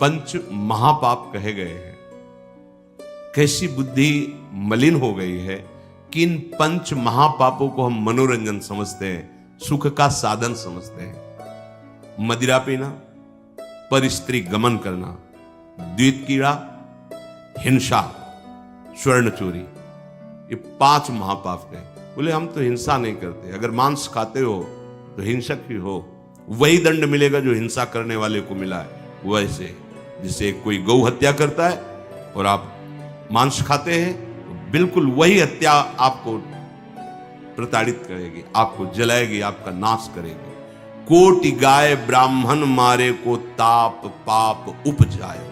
पंच महापाप कहे गए हैं। कैसी बुद्धि मलिन हो गई है कि इन पंच महापापों को हम मनोरंजन समझते हैं, सुख का साधन समझते हैं। मदिरा पीना, पर स्त्री गमन करना, द्वित कीड़ा, हिंसा, स्वर्ण चोरी, ये 5 महापाप हैं। बोले हम तो हिंसा नहीं करते। अगर मांस खाते हो तो हिंसक ही हो, वही दंड मिलेगा जो हिंसा करने वाले को मिला है। वैसे जैसे कोई गौ हत्या करता है और आप मांस खाते हैं तो बिल्कुल वही हत्या आपको प्रताड़ित करेगी, आपको जलाएगी, आपका नाश करेगी। कोटि गाय ब्राह्मण मारे को ताप पाप उपजाए।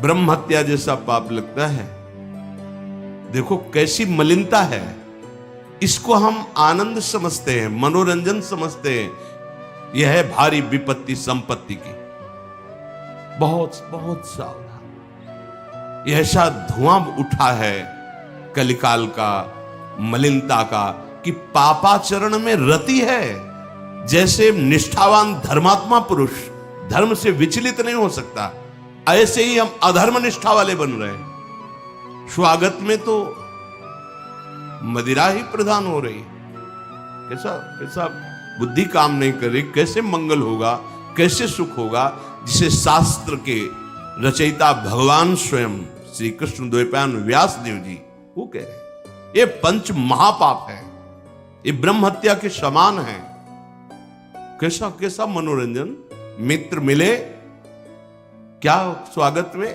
ब्रह्म हत्या जैसा पाप लगता है। देखो कैसी मलिनता है। इसको हम आनंद समझते हैं, मनोरंजन समझते हैं। यह है भारी विपत्ति संपत्ति की। बहुत बहुत सावधान। यह ऐसा धुआं उठा है कलिकाल का, मलिनता का, कि पापाचरण में रति है। जैसे निष्ठावान धर्मात्मा पुरुष धर्म से विचलित नहीं हो सकता, ऐसे ही हम अधर्म निष्ठा वाले बन रहे हैं। स्वागत में तो मदिरा ही प्रधान हो रही है। कैसा कैसा बुद्धि काम नहीं कर रही। कैसे मंगल होगा, कैसे सुख होगा, जिसे शास्त्र के रचयिता भगवान स्वयं श्री कृष्ण द्वैपायन व्यास देव जी वो कह रहे हैं ये पंच महापाप है, ये ब्रह्म हत्या के समान है। कैसा कैसा मनोरंजन। मित्र मिले, क्या स्वागत में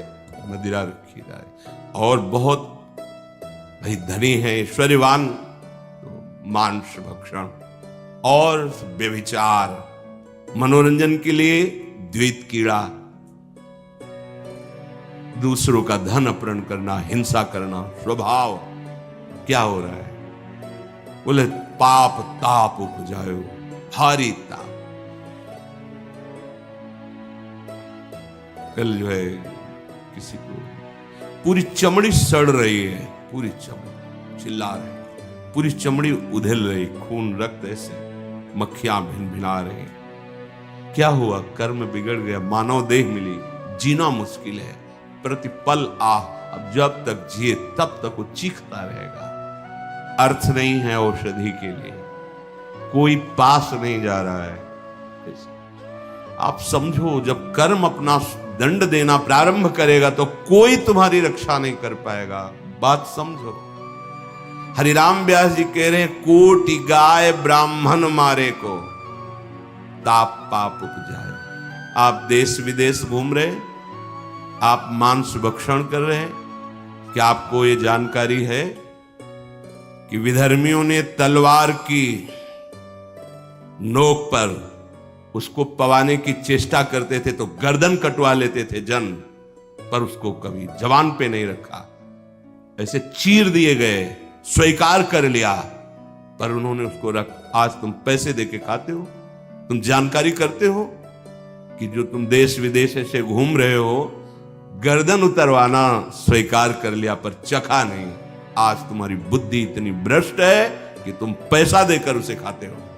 मदिरा रखी जाए। और बहुत भाई धनी है, ऐश्वर्यवान, तो मांस भक्षण और व्यभिचार, मनोरंजन के लिए द्वैत कीड़ा, दूसरों का धन अपहरण करना, हिंसा करना स्वभाव। क्या हो रहा है? बोले पाप ताप उपजायो, भारी ताप। कल जो है किसी को पूरी चमड़ी सड़ रही है, पूरी चमड़ी चिल्ला रही, पूरी चमड़ी उधेल रही, खून रक्त ऐसे मक्खियां भिन भिना रही। क्या हुआ? कर्म बिगड़ गया, मानव देह मिली, जीना मुश्किल है, प्रतिपल अब जब तक जिए तब तक वो चीखता रहेगा। अर्थ नहीं है औषधि के लिए, कोई पास नहीं जा रहा है। आप समझो, जब कर्म अपना दंड देना प्रारंभ करेगा तो कोई तुम्हारी रक्षा नहीं कर पाएगा। बात समझो। हरिराम व्यास जी कह रहे हैं कोटि गाय ब्राह्मण मारे को ताप पाप उपजाए। आप देश विदेश घूम रहे, आप मांस भक्षण कर रहे हैं। क्या आपको ये जानकारी है कि विधर्मियों ने तलवार की नोक पर उसको पवाने की चेष्टा करते थे तो गर्दन कटवा लेते थे जन, पर उसको कभी जवान पे नहीं रखा, ऐसे चीर दिए गए, स्वीकार कर लिया, पर उन्होंने उसको आज तुम पैसे देके खाते हो। तुम जानकारी करते हो कि जो तुम देश विदेश से घूम रहे हो, गर्दन उतरवाना स्वीकार कर लिया पर चखा नहीं। आज तुम्हारी बुद्धि इतनी भ्रष्ट है कि तुम पैसा देकर उसे खाते हो।